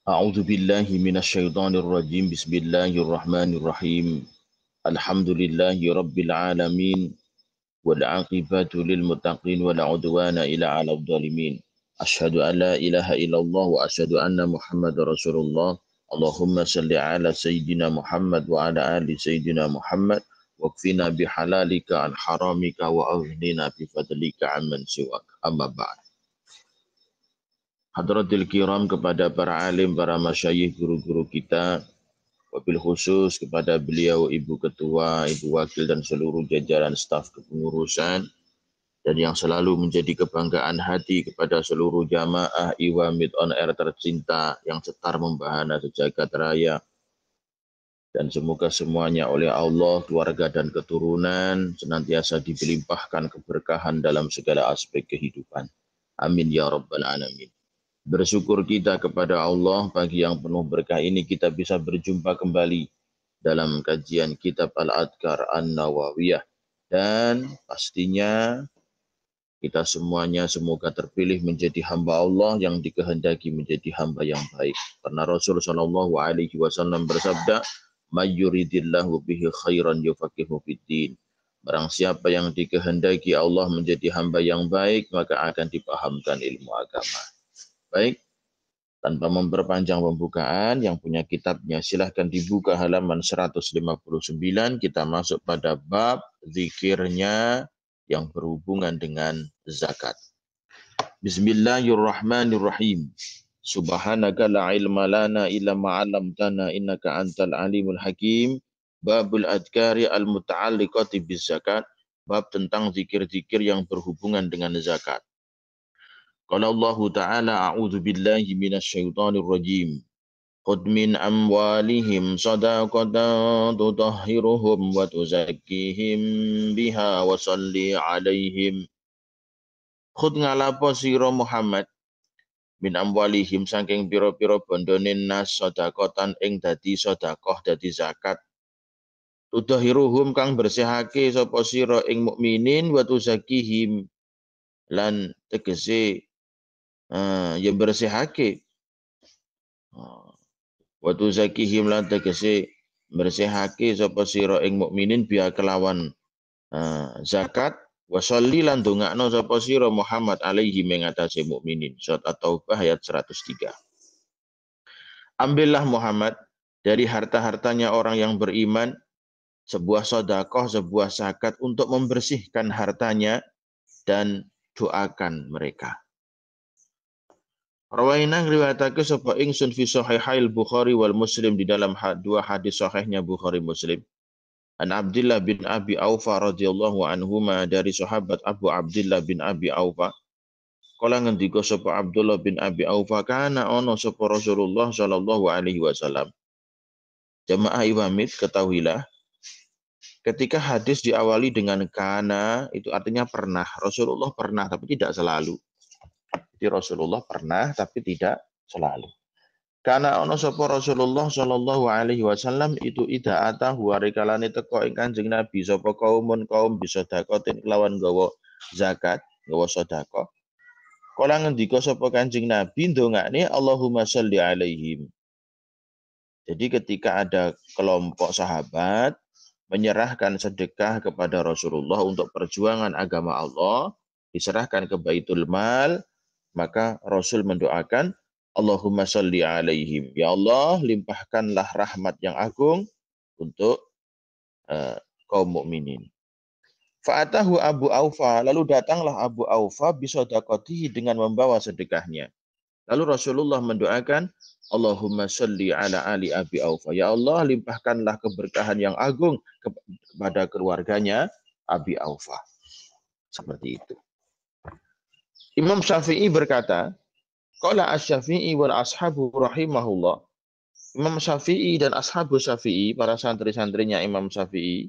A'udzu billahi minasyaitonir rajim. Bismillahirrahmanirrahim. Alhamdulillahi rabbil alamin wal 'aqibatu lil muttaqin wala 'udwana illa 'alal zalimin. Asyhadu an la ilaha illallah wa asyhadu anna Muhammadar Rasulullah. Allahumma shalli ala sayyidina Muhammad wa ala ali sayyidina Muhammad waqfina bihalalika an haramika wa aghnina bi fadlika amman siwak. Amma ba'd. Hadratil kiram, kepada para alim, para masyayikh, guru-guru kita, wabil khusus kepada beliau Ibu Ketua, Ibu Wakil dan seluruh jajaran staf kepengurusan, dan yang selalu menjadi kebanggaan hati kepada seluruh jamaah Iwamid on Air tercinta yang setar membahana sejagat raya. Dan semoga semuanya oleh Allah, keluarga dan keturunan senantiasa dilimpahkan keberkahan dalam segala aspek kehidupan. Amin ya rabbal alamin. Bersyukur kita kepada Allah pagi yang penuh berkah ini kita bisa berjumpa kembali dalam kajian kitab Al-Adhkar An-Nawawiyah. Dan pastinya kita semuanya semoga terpilih menjadi hamba Allah yang dikehendaki menjadi hamba yang baik. Karena Rasul SAW bersabda, "May yuridillahu bihi khairan yufaqihu fiddin." Barang siapa yang dikehendaki Allah menjadi hamba yang baik, maka akan dipahamkan ilmu agama. Baik, tanpa memperpanjang pembukaan, yang punya kitabnya silahkan dibuka halaman 159. Kita masuk pada bab zikirnya yang berhubungan dengan zakat. Bismillahirrahmanirrahim. Subhanaka la ilma lana illa ma'alamtana innaka antal alimul hakim. Babul adhkari al-muta'alliqati biz zakat. Bab tentang zikir-zikir yang berhubungan dengan zakat. Qala Allah Ta'ala, a'udzu billahi minasyaitonir rajim. Khudh min amwalihim shadaqatan tutahhiruhum wa tuzakkihim biha wa shalli 'alaihim. Khudh ngalapo sira Muhammad min amwalihim saking pira-pira bondone nas shadaqatan ing dadi sedekah dadi zakat. Tutahhiruhum kang bersihake sapa sira ing mukminin wa tuzakkihim lan tegese yang bersihake wa tuzakihim lan tegese bersihake sapa sira ing mukminin biya kelawan zakat wa sholli lan dongakno sapa sira Muhammad alaihi mengatasi mukminin. Surat At-Taubah ayat 103. Ambillah Muhammad dari harta-hartanya orang yang beriman sebuah sedekah, sebuah zakat untuk membersihkan hartanya dan doakan mereka. Rawaina ngriwayatake sapa ingsun fi sahihail Bukhari wal Muslim, di dalam dua hadis sahihnya Bukhari Muslim. An Abdullah bin Abi Aufa radhiyallahu anhuma, dari sahabat Abu Abdullah bin Abi Aufa. Kala ngendika sapa Abdullah bin Abi Aufa, kana ono sapa Rasulullah sallallahu alaihi wasallam. Jamaah Iwamid, ketahuilah ketika hadis diawali dengan kana, itu artinya pernah. Rasulullah pernah tapi tidak selalu. Jadi Rasulullah pernah tapi tidak selalu. Karena ono sapa Rasulullah sallallahu alaihi wasallam itu ida atahu arikalane teko ing Kanjeng Nabi sapa kaum bisa dakotin kelawan gawa zakat, gawa sedekah. Kala ngendika sapa Kanjeng Nabi ndongakne Allahumma sholli alaihim. Jadi ketika ada kelompok sahabat menyerahkan sedekah kepada Rasulullah untuk perjuangan agama Allah, diserahkan ke Baitul Mal, maka Rasul mendoakan Allahumma sholli alaihim. Ya Allah, limpahkanlah rahmat yang agung untuk kaum mukminin. Fa'atahu Abu Aufa, lalu datanglah Abu Aufa bisadaqatihi, dengan membawa sedekahnya. Lalu Rasulullah mendoakan Allahumma sholli ala ali Abi Aufa. Ya Allah, limpahkanlah keberkahan yang agung kepada keluarganya Abi Aufa. Seperti itu. Imam Syafi'i berkata, qala asy-Syafi'i wal ashabu rahimahullah. Imam Syafi'i dan ashabu Syafi'i, para santri-santrinya Imam Syafi'i,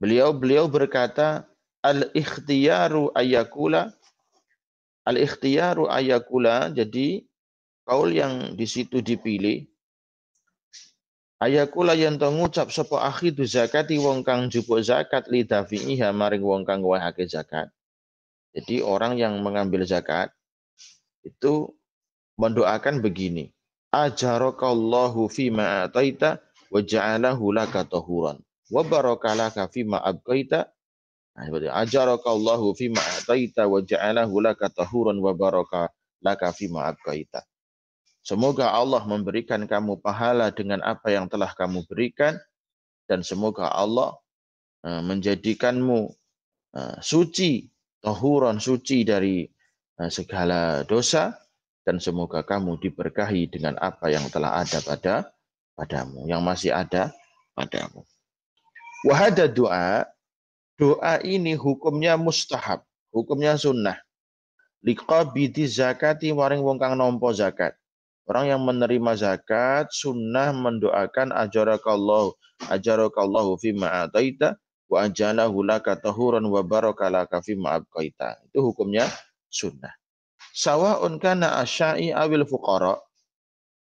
beliau berkata, al-ikhtiyaru ayakula, jadi kaul yang di situ dipilih, ayakula yang ngucap sapa akhidu zakati wong kang jupuk zakat lidafi'iha maring wong kang wahake zakat. Jadi orang yang mengambil zakat itu mendoakan begini. Ajarakallahu fima ataita wa ja'alahu laka tahuran wa barakalaka fima abqaita. Nah, ajarakallahu fima ataita wa ja'alahu laka tahuran wa barakalaka fima abqaita. Semoga Allah memberikan kamu pahala dengan apa yang telah kamu berikan, dan semoga Allah menjadikanmu suci, tahuran, suci dari segala dosa, dan semoga kamu diberkahi dengan apa yang telah ada padamu, yang masih ada padamu. Wahada doa ini hukumnya mustahab, hukumnya sunnah. Liqabidi zakati maring wong kang nampa zakat. Orang yang menerima zakat sunnah mendoakan ajarakallahu fima ataita wa ajalahu laka tahuran wa barakalaka fima abqaita. Itu hukumnya sunnah. Sawa'un kana asyai awil fuqara.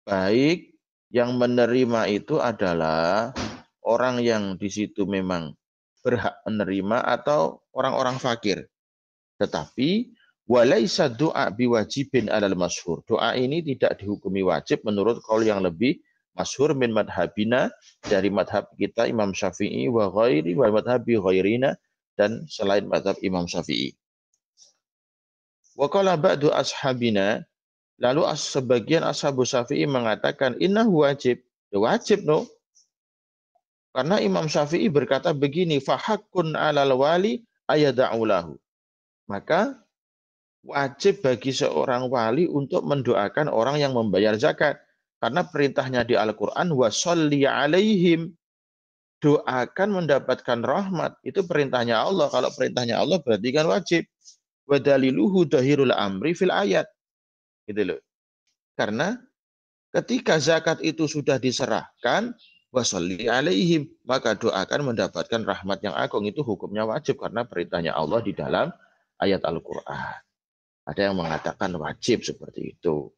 Baik yang menerima itu adalah orang yang di situ memang berhak menerima atau orang-orang fakir. Tetapi walaisa doa biwajibin alal masyhur. Doa ini tidak dihukumi wajib menurut qaul yang lebih masyhur min madhabina, dari madhab kita Imam Syafi'i wa ghairi wa madhabi ghairina, dan selain madhab Imam Syafi'i. Wa qala ba'du ashabina, lalu sebagian ashabu Syafi'i mengatakan innahu wajib. Ya wajib no. Karena Imam Syafi'i berkata begini, fahakkun alal wali ayada'ulahu. Maka wajib bagi seorang wali untuk mendoakan orang yang membayar zakat. Karena perintahnya di Al-Quran, wasolli alaihim, doakan mendapatkan rahmat. Itu perintahnya Allah. Kalau perintahnya Allah berarti kan wajib. Wadaliluhu dahirul amri fil ayat. Gitu loh. Karena ketika zakat itu sudah diserahkan, wasolli alaihim, maka doakan mendapatkan rahmat yang agung. Itu hukumnya wajib karena perintahnya Allah di dalam ayat Al-Quran. Ada yang mengatakan wajib seperti itu.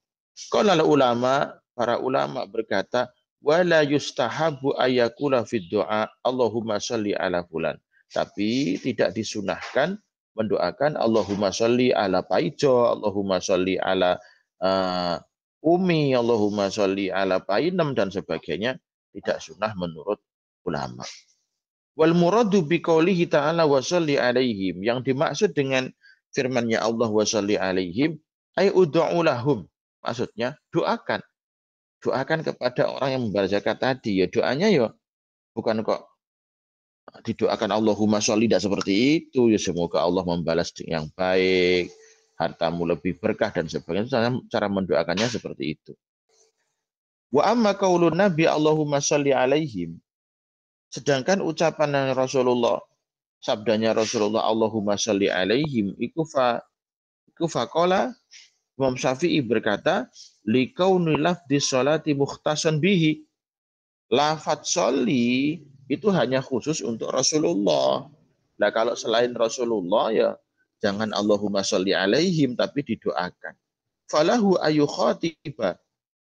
Qala ulama, para ulama berkata, wala yustahabu ayakula fid doa Allahumma sholli ala fulan. Tapi tidak disunahkan mendoakan Allahumma sholli ala Paijo, Allahumma sholli ala Umi, Allahumma sholli ala Painem, dan sebagainya. Tidak sunnah menurut ulama. Wal muradu biqaulihi ta'ala wa sholli alaihim. Yang dimaksud dengan firman-Nya Allah wa sholli alaihim, ay ud'u lahum. Maksudnya doakan. Doakan kepada orang yang membayar zakat tadi. Ya doanya ya bukan kok didoakan Allahumma sholli, tidak seperti itu. Ya semoga Allah membalas yang baik, hartamu lebih berkah dan sebagainya. Cara mendoakannya seperti itu. Wa amma qaulun nabi Allahumma sholli alaihim. Sedangkan ucapan Rasulullah, sabdanya Rasulullah Allahumma sholli alaihim, iku faqala, Imam Syafi'i berkata, likauni lafdhi sholati mukhtasan bihi. Lafadz sholli itu hanya khusus untuk Rasulullah. Nah kalau selain Rasulullah ya jangan Allahumma sholli alaihim, tapi didoakan. Falahu ayu khatiba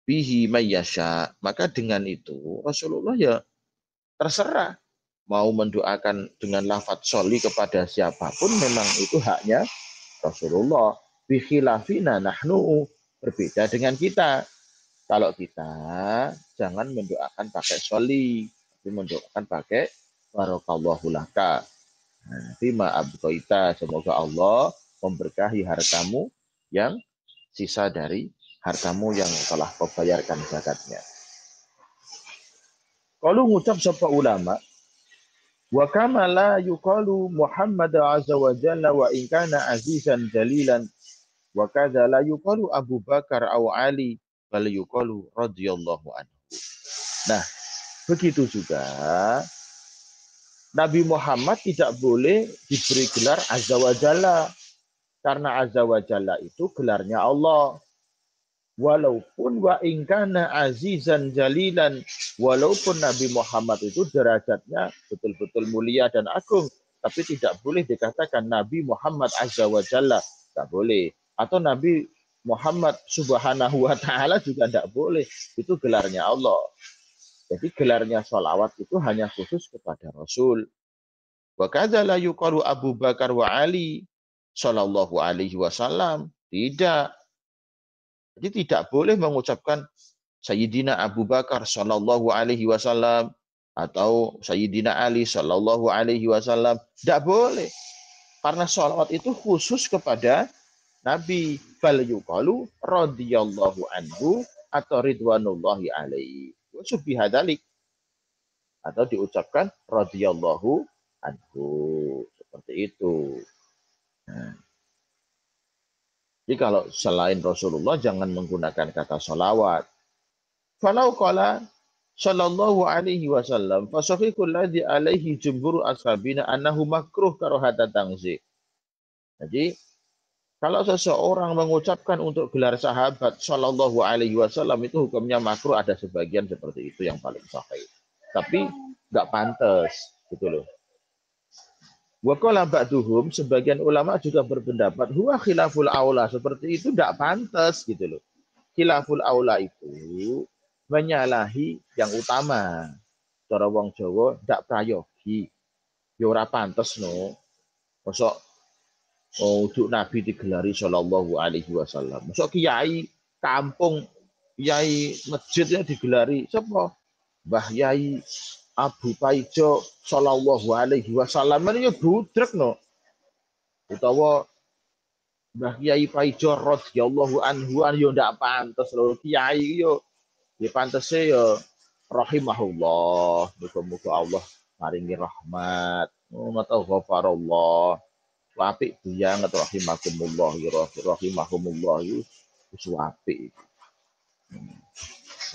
bihi mayyasha. Maka dengan itu Rasulullah ya terserah mau mendoakan dengan lafadz sholli kepada siapapun, memang itu haknya Rasulullah. Bikhilafina nahnu, berbeda dengan kita. Kalau kita jangan mendoakan pakai sholli, tapi mendoakan pakai barakallahu laka. Fima abqaita, semoga Allah memberkahi hartamu yang sisa dari hartamu yang telah kau bayarkan zakatnya. Kalau ngucap sapa ulama, wa kama la yuqalu Muhammad azza wa jalla wa in kana azizan jalilan, wa kadza la yuqalu Abu Bakar aw Ali, bal yuqalu radhiyallahu anhu. Nah, begitu juga Nabi Muhammad tidak boleh diberi gelar azza wa jalla, karena azza wa jalla itu gelarnya Allah. Walaupun wa in kana azizan jalilan, walaupun Nabi Muhammad itu derajatnya betul-betul mulia dan agung, tapi tidak boleh dikatakan Nabi Muhammad azza wa jalla, tidak boleh. Atau Nabi Muhammad subhanahu wa ta'ala juga tidak boleh. Itu gelarnya Allah. Jadi gelarnya sholawat itu hanya khusus kepada Rasul. Wa kadza la yuqalu Abu Bakar wa Ali sallallahu alaihi wasallam. Tidak. Jadi tidak boleh mengucapkan Sayyidina Abu Bakar sallallahu alaihi wasallam atau Sayyidina Ali sallallahu alaihi wasallam. Tidak boleh. Karena sholawat itu khusus kepada Nabi. Fal yuqalu radhiyallahu anhu atau ridwanullahi alaihi. Subhadalik. Atau diucapkan radhiyallahu anhu. Seperti itu. Nah, jadi kalau selain Rasulullah jangan menggunakan kata sholawat. Falau qala sallallahu alaihi wasallam fasahihul ladzi alaihi jumhur ashabina annahu makruh karohata tangzi. Jadi kalau seseorang mengucapkan untuk gelar sahabat sallallahu alaihi wasallam itu hukumnya makruh, ada sebagian seperti itu yang paling sahih. Tapi enggak pantas gitu loh. Wa qala ba'duhum, sebagian ulama juga berpendapat huwa khilaful aula, seperti itu enggak pantas gitu loh. Khilaful aula itu menyalahi yang utama. Cara wong Jawa ndak prayogi. Ya ora pantes no. Mosok untuk Nabi digelari sallallahu alaihi wasallam. Mosok kiai kampung, kiai masjidnya digelari sapa? Mbah Yai Abu Paijo sallallahu alaihi wasallam. Ini ya budrek no. Utawa Mbah Yai Paijo radhiyallahu anhu yo ndak pantes lho. Kiai yo ya pantese ya rahimahullah, muga-muga Allah maringi rahmat. Atau ghafarallah. Apik buyang atau rahimakumullah ya rahimahumullah itu apik.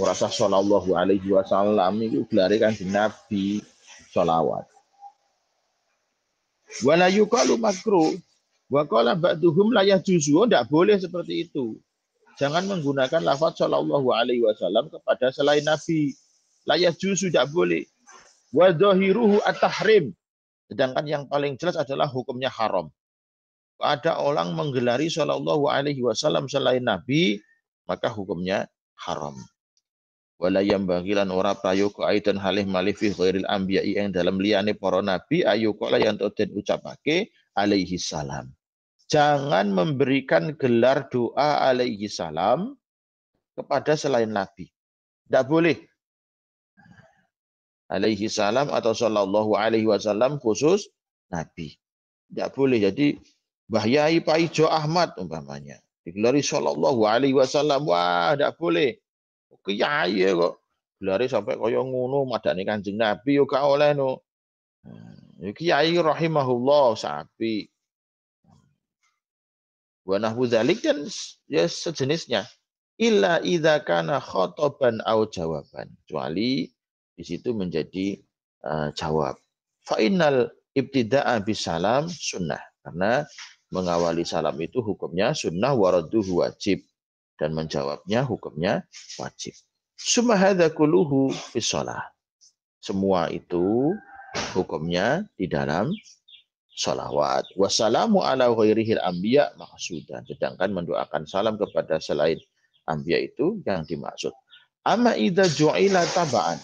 Ora sah sallallahu alaihi wasallam iku gelare Kanjeng Nabi sholawat. Wala yuqalu makruh wa qala ba'duhum la yajuzu, ndak boleh seperti itu. Jangan menggunakan lafaz sallallahu alaihi wasallam kepada selain Nabi. Layak justru tidak boleh. Wa dhahiruhu at-tahrim. Sedangkan yang paling jelas adalah hukumnya haram. Ada orang menggelari sallallahu alaihi wasallam selain Nabi, maka hukumnya haram. Wala yambagilan ora prayoga aidan halih malih fi ghairil anbiya'i yang dalam liyane para nabi ayu kala yang den ucapake alaihi salam. Jangan memberikan gelar doa alaihi salam kepada selain Nabi. Tidak boleh. Alaihi salam atau sallallahu alaihi wasallam khusus Nabi. Tidak boleh. Jadi Mbah Yai Paijo Ahmad umpamanya digelari sallallahu alaihi wasallam. Wah, tidak boleh. Kiai kok gelari sampai kaya ngono madane Kanjeng Nabi yo gak oleh no. Kiai rahimahullah sapi. Wa nahwu dzalik dan ya sejenisnya. Illa idza kana khotoban au jawaban. Kecuali di situ menjadi jawab. Fa innal ibtida'a bisalam sunnah. Karena mengawali salam itu hukumnya sunnah, waradduhu wajib, dan menjawabnya hukumnya wajib. Summa hadza kulluhu fi shalah. Semua itu hukumnya di dalam salawat. Wassalamu ala ghairihil anbiya maqsudan. Sedangkan mendoakan salam kepada selain anbiya itu yang dimaksud. Amma idza ju'ila taba'an.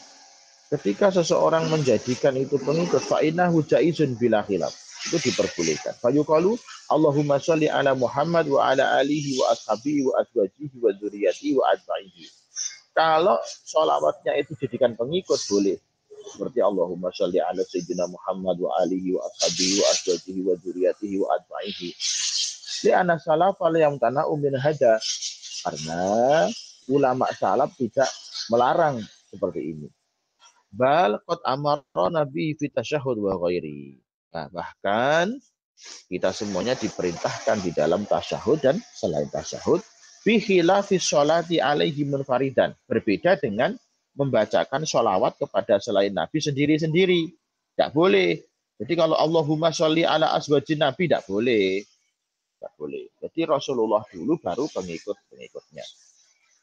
Ketika seseorang menjadikan itu pengikut fa innahu jaizun bila khilaf. Itu diperbolehkan. Fa yuqalu Allahumma shalli ala Muhammad wa ala alihi wa ashabihi wa azwajihi wa dzurriyyatihi wa atba'ihi. Kalau sholawatnya itu jadikan pengikut boleh. Seperti Allahumma sholli ala sayyidina Muhammad wa alihi wa ashabihi wa azwajihi wa dzurriyyatihi wa atba'ihi. Li'anna salafa yang tana'u min hada. Karena ulama salaf tidak melarang seperti ini. Bal qad amara nabi fi tasyahhud wa ghairi. Nah, bahkan kita semuanya diperintahkan di dalam tasyahud dan selain tasyahud fi khilafis sholati alaihi munfaridan. Berbeda dengan membacakan sholawat kepada selain Nabi sendiri-sendiri. Tidak boleh. Jadi kalau Allahumma sholli ala azwajin Nabi tidak boleh. Tidak boleh. Jadi Rasulullah dulu baru pengikut-pengikutnya.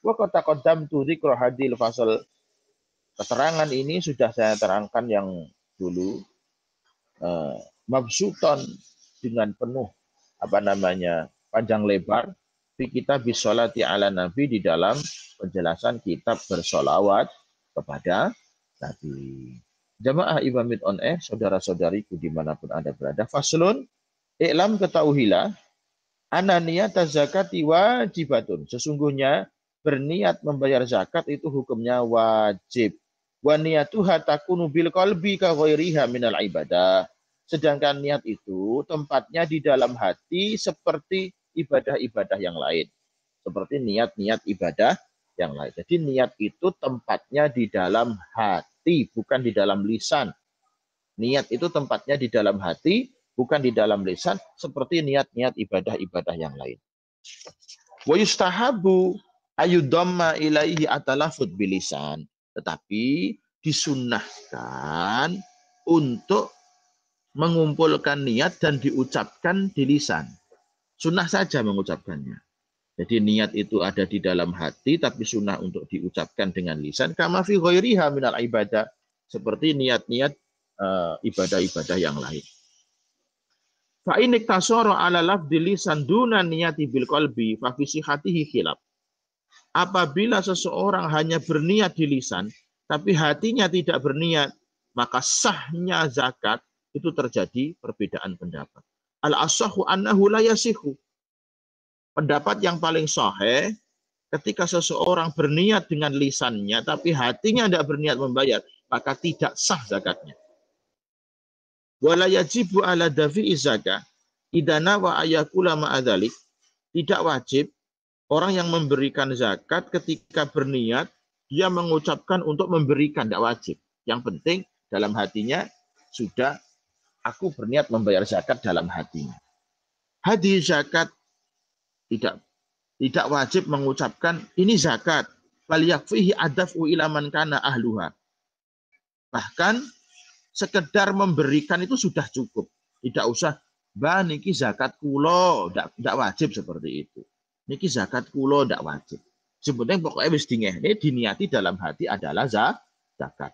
Wa qad taqaddamtu dzikra hadil fasal. Keterangan ini sudah saya terangkan yang dulu. Mabsuton dengan penuh panjang lebar di kitab bisolati ala Nabi, di dalam penjelasan kitab bersolawat kepada Nabi. Jamaah Imamit on air, saudara-saudariku dimanapun Anda berada. Faslun, i'lam ketahuilah Anna niyata zakati wajibatun. Sesungguhnya berniat membayar zakat itu hukumnya wajib. Wa niyatuha takunu bil qalbi ka ghairiha minal ibadah. Sedangkan niat itu tempatnya di dalam hati seperti ibadah-ibadah yang lain. Seperti niat-niat ibadah yang lain. Jadi niat itu tempatnya di dalam hati, bukan di dalam lisan. Niat itu tempatnya di dalam hati, bukan di dalam lisan, seperti niat-niat ibadah-ibadah yang lain. Wa yustahabu ayudamma ilaihi atalafud bilisan. Tetapi disunnahkan untuk mengumpulkan niat dan diucapkan di lisan. Sunnah saja mengucapkannya. Jadi niat itu ada di dalam hati, tapi sunnah untuk diucapkan dengan lisan. Kama fi ghairiha minal ibadah. Seperti niat-niat ibadah-ibadah yang lain. Fa in iktasara ala lafdhi lisan duna niyati bil qalbi fa fi sihhatihi khilaf. Apabila seseorang hanya berniat di lisan tapi hatinya tidak berniat, maka sahnya zakat itu terjadi perbedaan pendapat. Al asahhu annahu la yasihu. Pendapat yang paling sahih, ketika seseorang berniat dengan lisannya tapi hatinya tidak berniat membayar, maka tidak sah zakatnya. Wala yajibu ala dafi'i zakah idana wa ayakula ma'adhalik. Tidak wajib orang yang memberikan zakat ketika berniat dia mengucapkan untuk memberikan, tidak wajib. Yang penting dalam hatinya sudah aku berniat membayar zakat dalam hatinya. Hadis zakat tidak wajib mengucapkan ini zakat. Bal yakfihi adaf'u ila man kana ahluha. Bahkan sekedar memberikan itu sudah cukup. Tidak usah, bah niki zakat kulo, tidak wajib seperti itu. Niki zakat kulo tidak wajib. Sebenarnya pokoknya wis dingehne diniati dalam hati adalah zakat.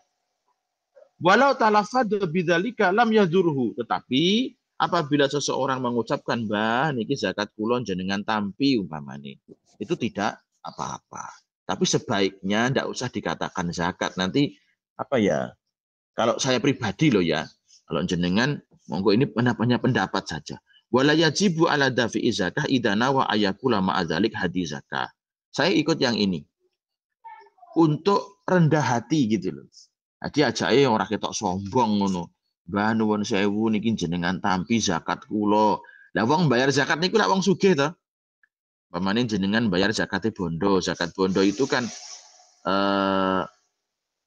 Walau talafad bidzalika lam yadurhu, tetapi apabila seseorang mengucapkan bah niki zakat kulo jenengan tampi umpamane, itu tidak apa-apa. Tapi sebaiknya tidak usah dikatakan zakat. Nanti apa ya? Kalau saya pribadi loh ya, kalau jenengan monggo ini pendapat saja. Wala yajibu ala dafi'i zakah idana wa ayakula ma'adzalik hadis zakah. Saya ikut yang ini. Untuk rendah hati gitu loh. Jadi ajae orang ketok sombong ngono. Mbah nuwun sewu niki jenengan tampi zakat kula. Lah wong bayar zakat niku lak wong sugih to. Pamane jenengan bayar zakate bondo. Zakat bondo itu kan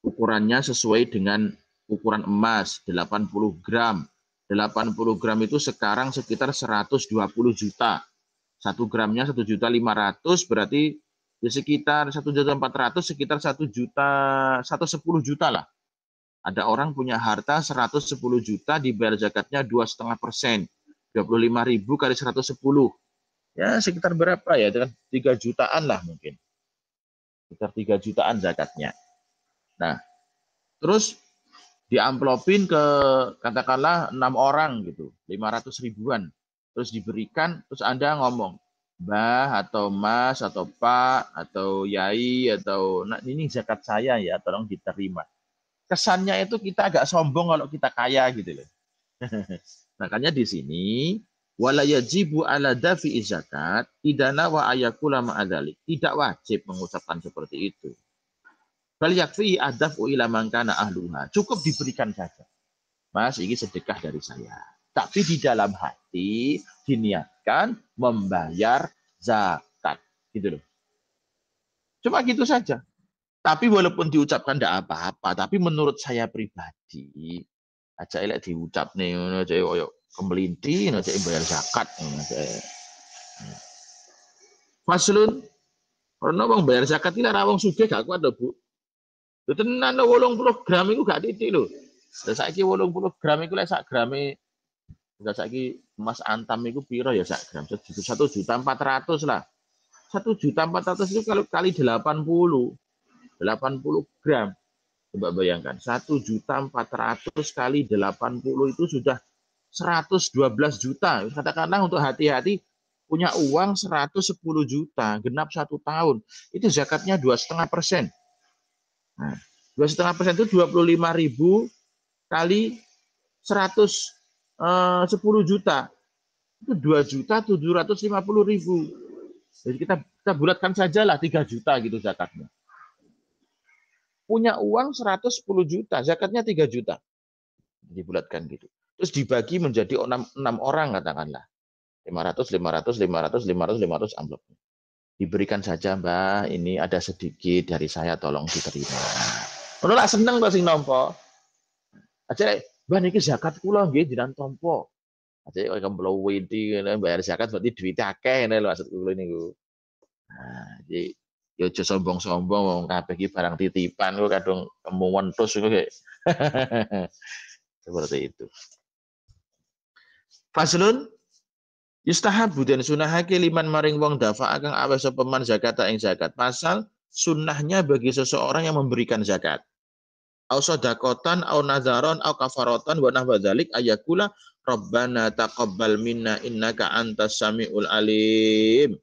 ukurannya sesuai dengan ukuran emas 80 gram. 80 gram itu sekarang sekitar 120 juta. 1 gramnya 1.500.000 berarti di sekitar 1.400.000 sekitar 110 juta lah. Ada orang punya harta 110 juta dibayar zakatnya 2,5%. 25.000 kali 110. Ya sekitar berapa ya? 3 jutaan lah mungkin. Sekitar 3 jutaan zakatnya. Nah, terus diamplopin ke katakanlah 6 orang gitu, 500 ribuan. Terus diberikan, terus Anda ngomong, Mbah atau Mas atau Pak atau Yai atau nah ini zakat saya ya, tolong diterima. Kesannya itu kita agak sombong kalau kita kaya gitu loh. Makanya di sini wala yajibu ala dafi'i zakat idana wa ayakula ma'adzalik. Tidak wajib mengucapkan seperti itu. Bal yakfi adaf'u ila man kana ahluha. Cukup diberikan saja. Mas, ini sedekah dari saya. Tapi di dalam hati diniatkan membayar zakat. Gitu loh. Cuma gitu saja. Tapi walaupun diucapkan tidak apa-apa, tapi menurut saya pribadi, aja elek diucap nih, aja koyo kemelinti, aja bayar zakat. Faslun, karena wong bayar zakat ini ora wong sugih gak kuat lho, Bu. Lho tenan lho 80 gram iku gak titik lho. Lah saiki 80 gram iku lek sak grame enggak saiki emas antam iku piro ya sak gram? 1.400.000 lah. 1.400.000 itu kalau kali 80 gram. Coba bayangkan, 1.400.000 kali 80 itu sudah 112 juta. Katakanlah untuk hati-hati punya uang 110 juta, genap 1 tahun. Itu zakatnya 2,5%. Nah, 2,5% itu 25.000 kali 110 juta. Itu 2.750.000. Jadi kita bulatkan sajalah 3 juta gitu zakatnya. Punya uang 110 juta, zakatnya 3 juta. Dibulatkan gitu. Terus dibagi menjadi 6 orang katakanlah. 500, 500, 500, 500, 500 amplop. Diberikan saja, Mbak, ini ada sedikit dari saya, tolong diterima. Menolak seneng kok sing nampa. Aja, Mbak niki zakat kula nggih jenengan tampa. Aja kok kemblo winti bayar zakat berarti duit akeh ngene lho maksud kula niku. Nah, jadi ya aja sombong-sombong wong kabeh iki barang titipan kok kadung kemuwen tus kok. Seperti itu. Faslun yustahabu dan sunahake liman maring wong dafa kang awe sapa man zakat ing zakat. Pasal sunnahnya bagi seseorang yang memberikan zakat. Au sodakotan, au nazaron, au kafarotan, wa nahwa dzalik ayakula Rabbana taqabbal minna innaka antas samiul alim.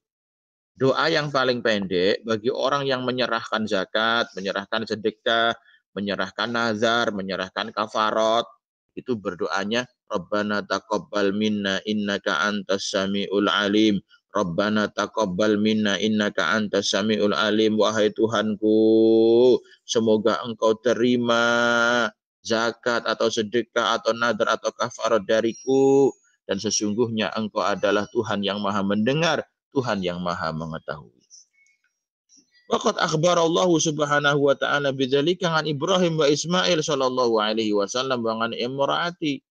Doa yang paling pendek bagi orang yang menyerahkan zakat, menyerahkan sedekah, menyerahkan nazar, menyerahkan kafarat, itu berdoanya Rabbana taqabbal minna innaka antas samiul alim. Rabbana taqabbal minna innaka antas samiul alim. Wahai Tuhanku, semoga engkau terima zakat atau sedekah atau nadar atau kafarat dariku, dan sesungguhnya engkau adalah Tuhan yang maha mendengar, Tuhan yang maha mengetahui. Waqad akhbar Allah subhanahu wa ta'ala bidzalika an Ibrahim wa Ismail sallallahu alaihi wasallam wa an imraati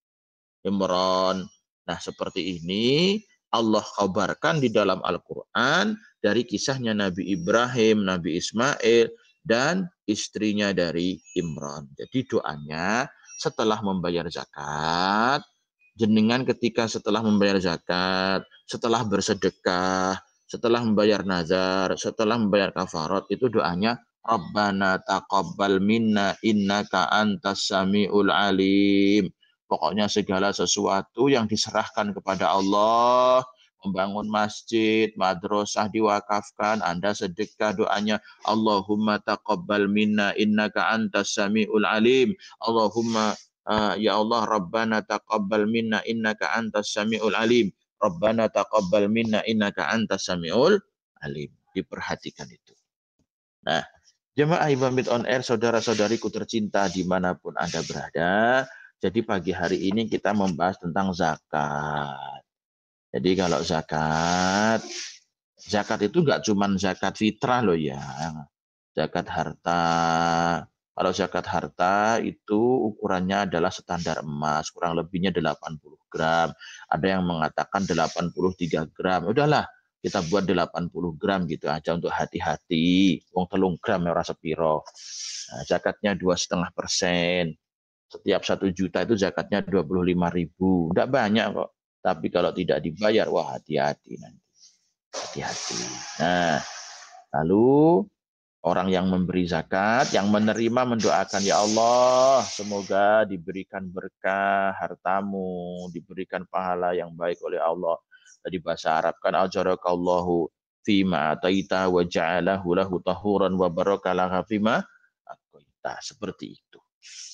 Imran. Nah, seperti ini Allah kabarkan di dalam Al-Qur'an dari kisahnya Nabi Ibrahim, Nabi Ismail, dan istrinya dari Imran. Jadi doanya setelah membayar zakat, jenengan ketika setelah membayar zakat, setelah bersedekah, setelah membayar nazar, setelah membayar kafarat, itu doanya Rabbana taqabbal minna innaka antas samiul alim. Pokoknya segala sesuatu yang diserahkan kepada Allah, membangun masjid, madrasah diwakafkan, Anda sedekah, doanya Allahumma taqabbal minna innaka antas samiul alim. Allahumma ya Allah, Rabbana taqabbal minna innaka antas samiul alim. Rabbana taqabbal minna innaka antas samiul alim. Diperhatikan itu. Nah, jemaah Imam Mid on Air, saudara-saudariku tercinta dimanapun Anda berada. Jadi pagi hari ini kita membahas tentang zakat. Jadi kalau zakat itu nggak cuma zakat fitrah loh ya. Zakat harta. Kalau zakat harta itu ukurannya adalah standar emas, kurang lebihnya 80 gram. Ada yang mengatakan 83 gram. Udahlah, kita buat 80 gram gitu aja untuk hati-hati. Wong 3 gram ya rasa piro. Nah, zakatnya 2,5%. Setiap 1 juta itu zakatnya 25.000. Tidak banyak kok. Tapi kalau tidak dibayar, wah hati-hati nanti. Hati-hati. Nah, lalu orang yang memberi zakat, yang menerima mendoakan, ya Allah, semoga diberikan berkah hartamu, diberikan pahala yang baik oleh Allah. Tadi bahasa Arab kan, ajarakallahu fima ataita wa ja'alahu lahu tahuran wa barakalaha fima ataita. Seperti itu.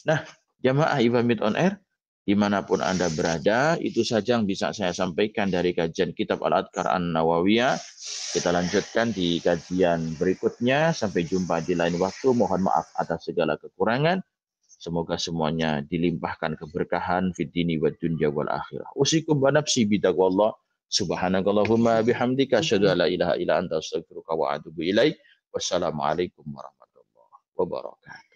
Nah, jamaah Imam Mid on Air, dimanapun Anda berada, itu saja yang bisa saya sampaikan dari kajian Kitab Al-Adhkar An-Nawawiyah. Kita lanjutkan di kajian berikutnya. Sampai jumpa di lain waktu. Mohon maaf atas segala kekurangan. Semoga semuanya dilimpahkan keberkahan fid dini wad dunya wal akhirah. Usikum wa nafsi bitaqwallah. Subhanakallahumma bihamdika asyhadu an la ilaha illa anta astaghfiruka wa atubu ilaik. Wassalamualaikum warahmatullahi wabarakatuh.